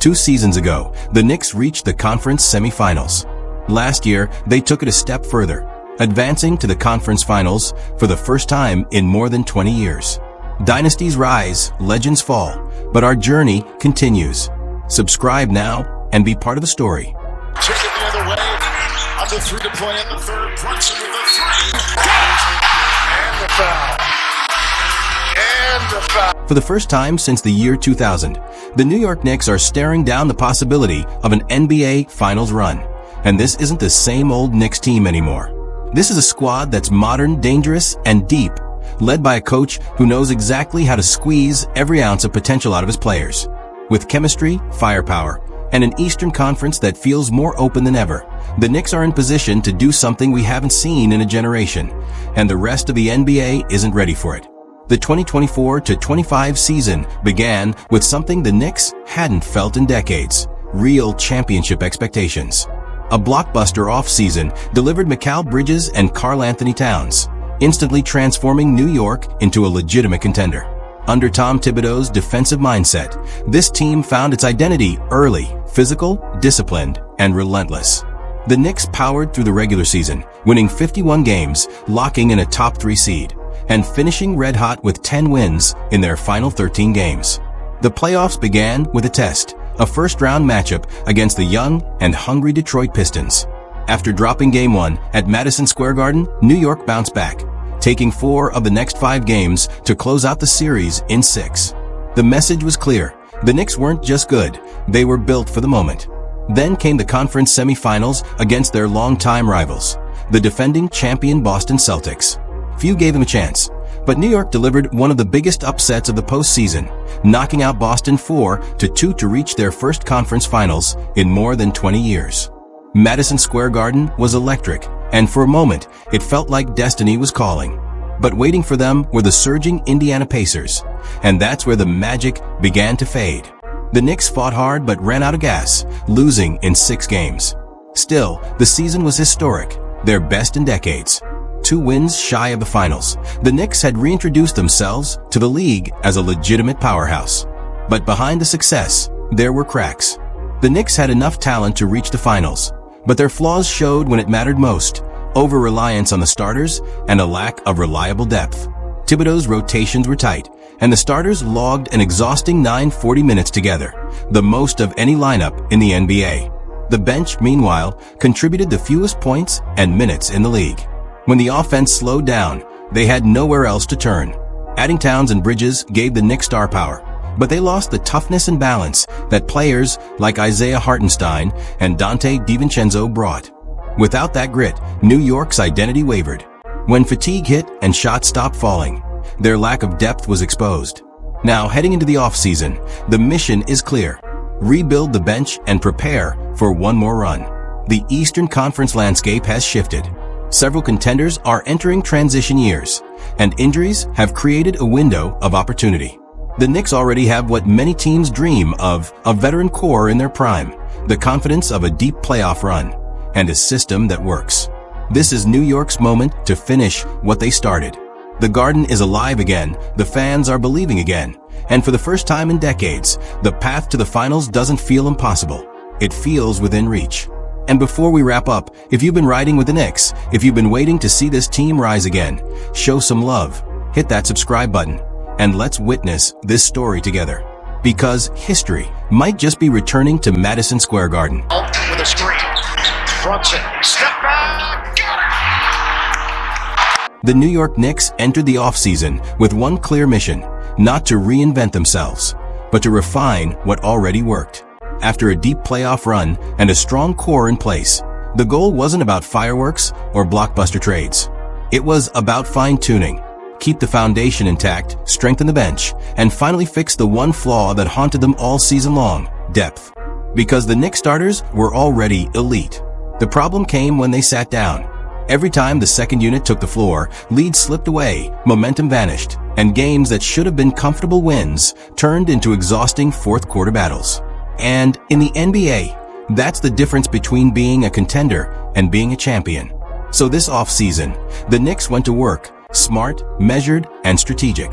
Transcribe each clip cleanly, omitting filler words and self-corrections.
2 seasons ago, the Knicks reached the conference semifinals. Last year, they took it a step further, advancing to the conference finals for the first time in more than 20 years. Dynasties rise, legends fall, but our journey continues. Subscribe now and be part of the story. Take it the other way. Under 3 to play in the third. Brunson with a 3. And the foul. And the foul. For the first time since the year 2000, the New York Knicks are staring down the possibility of an NBA Finals run. And this isn't the same old Knicks team anymore. This is a squad that's modern, dangerous, and deep, led by a coach who knows exactly how to squeeze every ounce of potential out of his players. With chemistry, firepower, and an Eastern Conference that feels more open than ever, the Knicks are in position to do something we haven't seen in a generation, and the rest of the NBA isn't ready for it. The 2024-25 season began with something the Knicks hadn't felt in decades: real championship expectations. A blockbuster offseason delivered Mikal Bridges and Karl Anthony Towns, instantly transforming New York into a legitimate contender. Under Tom Thibodeau's defensive mindset, this team found its identity early: physical, disciplined, and relentless. The Knicks powered through the regular season, winning 51 games, locking in a top 3 seed, and finishing red-hot with 10 wins in their final 13 games. The playoffs began with a test, a first-round matchup against the young and hungry Detroit Pistons. After dropping Game 1 at Madison Square Garden, New York bounced back, taking 4 of the next 5 games to close out the series in 6. The message was clear: the Knicks weren't just good, they were built for the moment. Then came the conference semifinals against their longtime rivals, the defending champion Boston Celtics. Few gave them a chance, but New York delivered one of the biggest upsets of the postseason, knocking out Boston 4-2 to reach their first conference finals in more than 20 years. Madison Square Garden was electric, and for a moment, it felt like destiny was calling. But waiting for them were the surging Indiana Pacers, and that's where the magic began to fade. The Knicks fought hard but ran out of gas, losing in 6 games. Still, the season was historic, their best in decades. 2 wins shy of the finals, the Knicks had reintroduced themselves to the league as a legitimate powerhouse. But behind the success, there were cracks. The Knicks had enough talent to reach the finals, but their flaws showed when it mattered most: over-reliance on the starters and a lack of reliable depth. Thibodeau's rotations were tight, and the starters logged an exhausting 940 minutes together, the most of any lineup in the NBA. The bench, meanwhile, contributed the fewest points and minutes in the league. When the offense slowed down, they had nowhere else to turn. Adding Towns and Bridges gave the Knicks star power, but they lost the toughness and balance that players like Isaiah Hartenstein and Dante DiVincenzo brought. Without that grit, New York's identity wavered. When fatigue hit and shots stopped falling, their lack of depth was exposed. Now, heading into the offseason, the mission is clear: rebuild the bench and prepare for one more run. The Eastern Conference landscape has shifted. Several contenders are entering transition years, and injuries have created a window of opportunity. The Knicks already have what many teams dream of: a veteran core in their prime, the confidence of a deep playoff run, and a system that works. This is New York's moment to finish what they started. The Garden is alive again, the fans are believing again, and for the first time in decades, the path to the finals doesn't feel impossible. It feels within reach. And before we wrap up, if you've been riding with the Knicks, if you've been waiting to see this team rise again, show some love, hit that subscribe button, and let's witness this story together. Because history might just be returning to Madison Square Garden. With a screen. Brunson. Step back. Got it. The New York Knicks entered the offseason with one clear mission: not to reinvent themselves, but to refine what already worked. After a deep playoff run and a strong core in place, the goal wasn't about fireworks or blockbuster trades. It was about fine-tuning. Keep the foundation intact, strengthen the bench, and finally fix the one flaw that haunted them all season long: depth. Because the Knicks starters were already elite. The problem came when they sat down. Every time the second unit took the floor, leads slipped away, momentum vanished, and games that should have been comfortable wins turned into exhausting fourth-quarter battles. And in the NBA, that's the difference between being a contender and being a champion. So this offseason, the Knicks went to work, smart, measured, and strategic.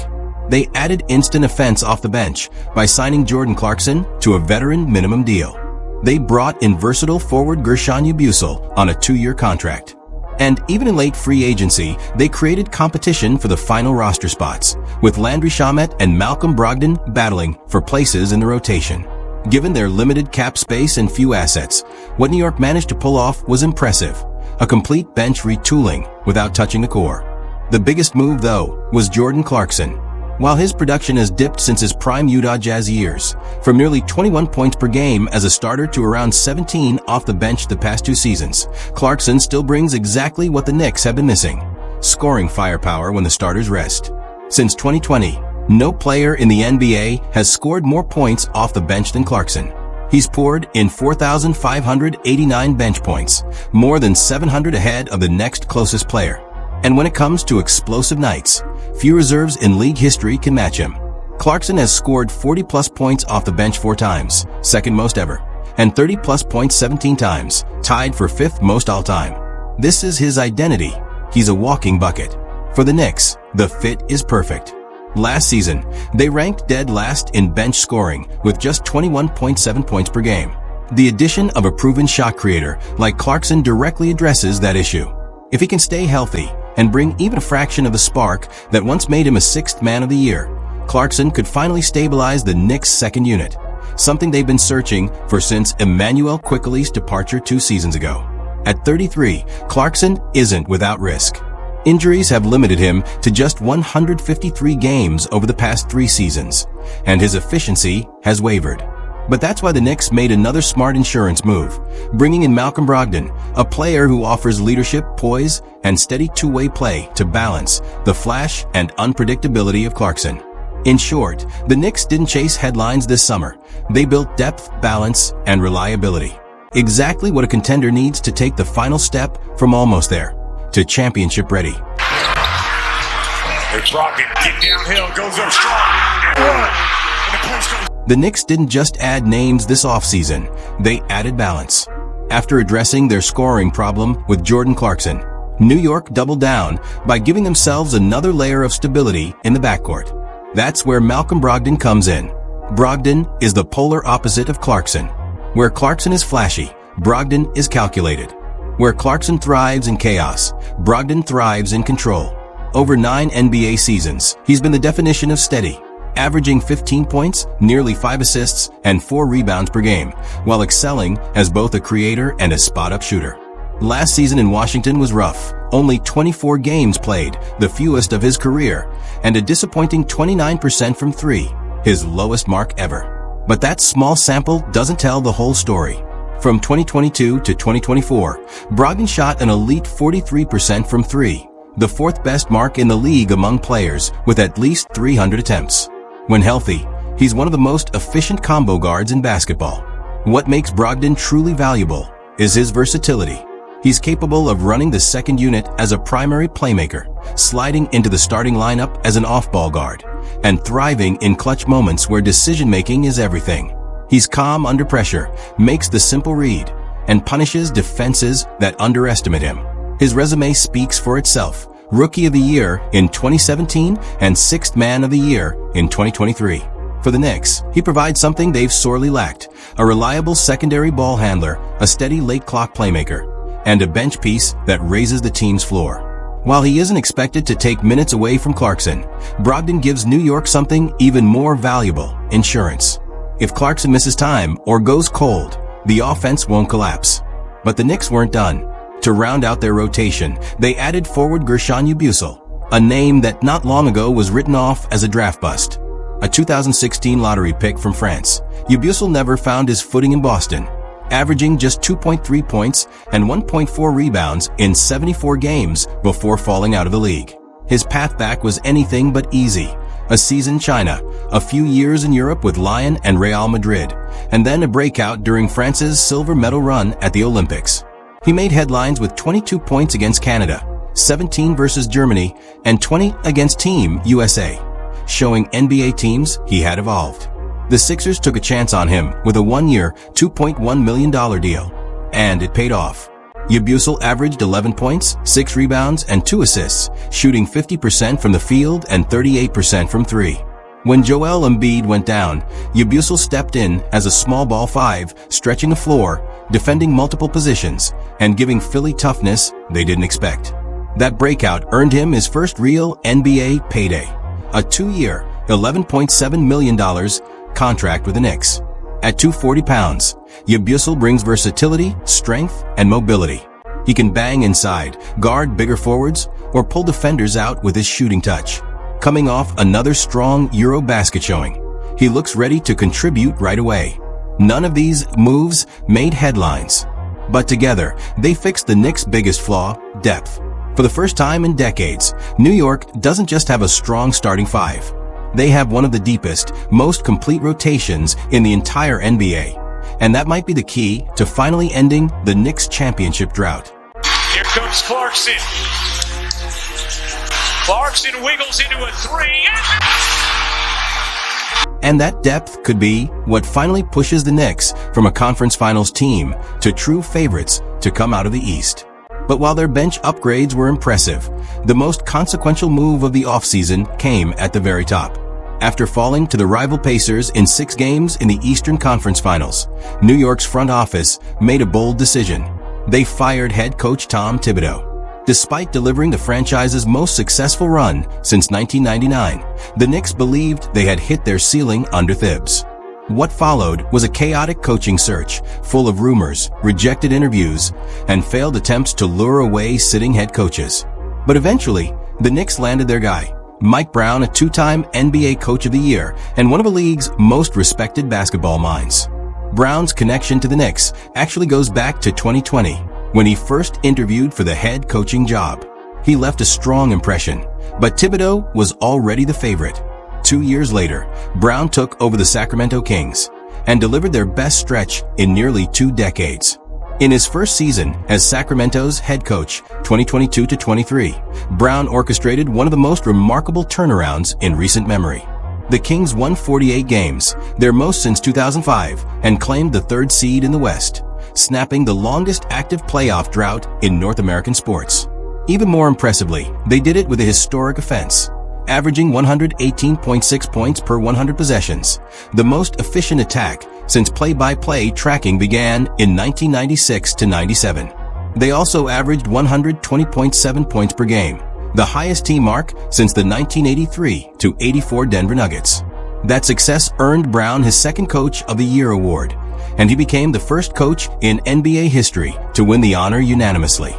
They added instant offense off the bench by signing Jordan Clarkson to a veteran minimum deal. They brought in versatile forward Guerschon Yabusele on a 2-year contract. And even in late free agency, they created competition for the final roster spots, with Landry Shamet and Malcolm Brogdon battling for places in the rotation. Given their limited cap space and few assets, what New York managed to pull off was impressive. A complete bench retooling without touching the core. The biggest move, though, was Jordan Clarkson. While his production has dipped since his prime Utah Jazz years, from nearly 21 points per game as a starter to around 17 off the bench the past 2 seasons, Clarkson still brings exactly what the Knicks have been missing: scoring firepower when the starters rest. Since 2020, no player in the NBA has scored more points off the bench than Clarkson. He's poured in 4,589 bench points, more than 700 ahead of the next closest player. And when it comes to explosive nights, few reserves in league history can match him. Clarkson has scored 40-plus points off the bench 4 times, second most ever, and 30-plus points 17 times, tied for 5th most all-time. This is his identity. He's a walking bucket. For the Knicks, the fit is perfect. Last season, they ranked dead last in bench scoring with just 21.7 points per game. The addition of a proven shot creator like Clarkson directly addresses that issue. If he can stay healthy and bring even a fraction of the spark that once made him a 6th man of the year, Clarkson could finally stabilize the Knicks' second unit, something they've been searching for since Emmanuel Quickley's departure 2 seasons ago. At 33, Clarkson isn't without risk. Injuries have limited him to just 153 games over the past 3 seasons, and his efficiency has wavered. But that's why the Knicks made another smart insurance move, bringing in Malcolm Brogdon, a player who offers leadership, poise, and steady two-way play to balance the flash and unpredictability of Clarkson. In short, the Knicks didn't chase headlines this summer. They built depth, balance, and reliability. Exactly what a contender needs to take the final step from almost there to championship ready. Brogdon get downhill, goes up strong, and one. The Knicks didn't just add names this offseason, they added balance. After addressing their scoring problem with Jordan Clarkson, New York doubled down by giving themselves another layer of stability in the backcourt. That's where Malcolm Brogdon comes in. Brogdon is the polar opposite of Clarkson. Where Clarkson is flashy, Brogdon is calculated. Where Clarkson thrives in chaos, Brogdon thrives in control. Over 9 NBA seasons, he's been the definition of steady, averaging 15 points, nearly 5 assists, and 4 rebounds per game, while excelling as both a creator and a spot-up shooter. Last season in Washington was rough. Only 24 games played, the fewest of his career, and a disappointing 29% from 3, his lowest mark ever. But that small sample doesn't tell the whole story. From 2022 to 2024, Brogdon shot an elite 43% from 3, the 4th best mark in the league among players with at least 300 attempts. When healthy, he's one of the most efficient combo guards in basketball. What makes Brogdon truly valuable is his versatility. He's capable of running the second unit as a primary playmaker, sliding into the starting lineup as an off-ball guard, and thriving in clutch moments where decision-making is everything. He's calm under pressure, makes the simple read, and punishes defenses that underestimate him. His resume speaks for itself. Rookie of the Year in 2017 and 6th Man of the Year in 2023. For the Knicks, he provides something they've sorely lacked: a reliable secondary ball handler, a steady late clock playmaker, and a bench piece that raises the team's floor. While he isn't expected to take minutes away from Clarkson, Brogdon gives New York something even more valuable: insurance. If Clarkson misses time or goes cold, the offense won't collapse. But the Knicks weren't done. To round out their rotation, they added forward Guerschon Yabusele, a name that not long ago was written off as a draft bust. A 2016 lottery pick from France, Yabusele never found his footing in Boston, averaging just 2.3 points and 1.4 rebounds in 74 games before falling out of the league. His path back was anything but easy. A season in China, a few years in Europe with Lyon and Real Madrid, and then a breakout during France's silver medal run at the Olympics. He made headlines with 22 points against Canada, 17 versus Germany, and 20 against Team USA, showing NBA teams he had evolved. The Sixers took a chance on him with a 1-year, $2.1 million deal, and it paid off. Yabusel averaged 11 points, 6 rebounds, and 2 assists, shooting 50% from the field and 38% from 3. When Joel Embiid went down, Yabusel stepped in as a small ball 5, stretching the floor, defending multiple positions, and giving Philly toughness they didn't expect. That breakout earned him his first real NBA payday, a 2-year, $11.7 million contract with the Knicks. At 240 pounds, Yabusel brings versatility, strength, and mobility. He can bang inside, guard bigger forwards, or pull defenders out with his shooting touch. Coming off another strong Euro basket showing, he looks ready to contribute right away. None of these moves made headlines, but together, they fixed the Knicks' biggest flaw, depth. For the first time in decades, New York doesn't just have a strong starting 5. They have one of the deepest, most complete rotations in the entire NBA. And that might be the key to finally ending the Knicks championship drought. Here comes Clarkson. Clarkson wiggles into a 3. And that depth could be what finally pushes the Knicks from a conference finals team to true favorites to come out of the East. But while their bench upgrades were impressive, the most consequential move of the offseason came at the very top. After falling to the rival Pacers in 6 games in the Eastern Conference Finals, New York's front office made a bold decision. They fired head coach Tom Thibodeau. Despite delivering the franchise's most successful run since 1999, the Knicks believed they had hit their ceiling under Thibs. What followed was a chaotic coaching search, full of rumors, rejected interviews, and failed attempts to lure away sitting head coaches. But eventually, the Knicks landed their guy, Mike Brown, a 2-time NBA Coach of the Year and one of the league's most respected basketball minds. Brown's connection to the Knicks actually goes back to 2020, when he first interviewed for the head coaching job. He left a strong impression, but Thibodeau was already the favorite. 2 years later, Brown took over the Sacramento Kings and delivered their best stretch in nearly 2 decades. In his first season as Sacramento's head coach, 2022-23, Brown orchestrated one of the most remarkable turnarounds in recent memory. The Kings won 48 games, their most since 2005, and claimed the 3rd seed in the West, snapping the longest active playoff drought in North American sports. Even more impressively, they did it with a historic offense, averaging 118.6 points per 100 possessions, the most efficient attack since play-by-play tracking began in 1996-97. They also averaged 120.7 points per game, the highest team mark since the 1983-84 Denver Nuggets. That success earned Brown his 2nd Coach of the Year award, and he became the first coach in NBA history to win the honor unanimously.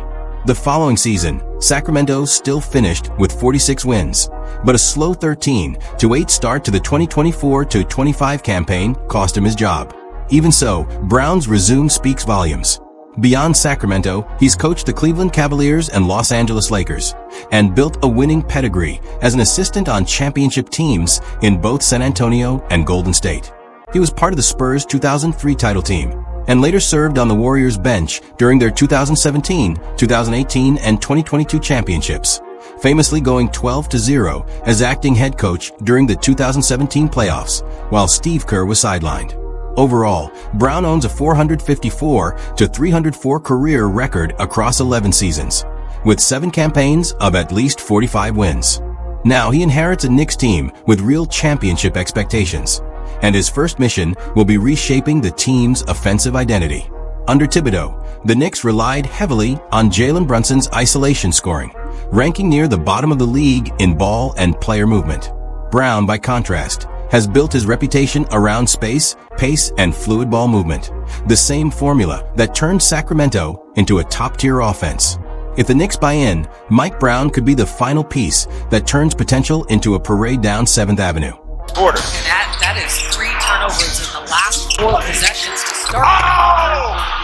The following season, Sacramento still finished with 46 wins, but a slow 13-8 start to the 2024-25 campaign cost him his job. Even so, Brown's resume speaks volumes. Beyond Sacramento, he's coached the Cleveland Cavaliers and Los Angeles Lakers, and built a winning pedigree as an assistant on championship teams in both San Antonio and Golden State. He was part of the Spurs' 2003 title team, and later served on the Warriors bench during their 2017, 2018, and 2022 championships, famously going 12-0 as acting head coach during the 2017 playoffs, while Steve Kerr was sidelined. Overall, Brown owns a 454-304 career record across 11 seasons, with 7 campaigns of at least 45 wins. Now he inherits a Knicks team with real championship expectations, and his first mission will be reshaping the team's offensive identity. Under Thibodeau, the Knicks relied heavily on Jalen Brunson's isolation scoring, ranking near the bottom of the league in ball and player movement. Brown, by contrast, has built his reputation around space, pace, and fluid ball movement, the same formula that turned Sacramento into a top-tier offense. If the Knicks buy in, Mike Brown could be the final piece that turns potential into a parade down 7th Avenue. Order. And that is 3 turnovers in the last 4 possessions to start. Oh!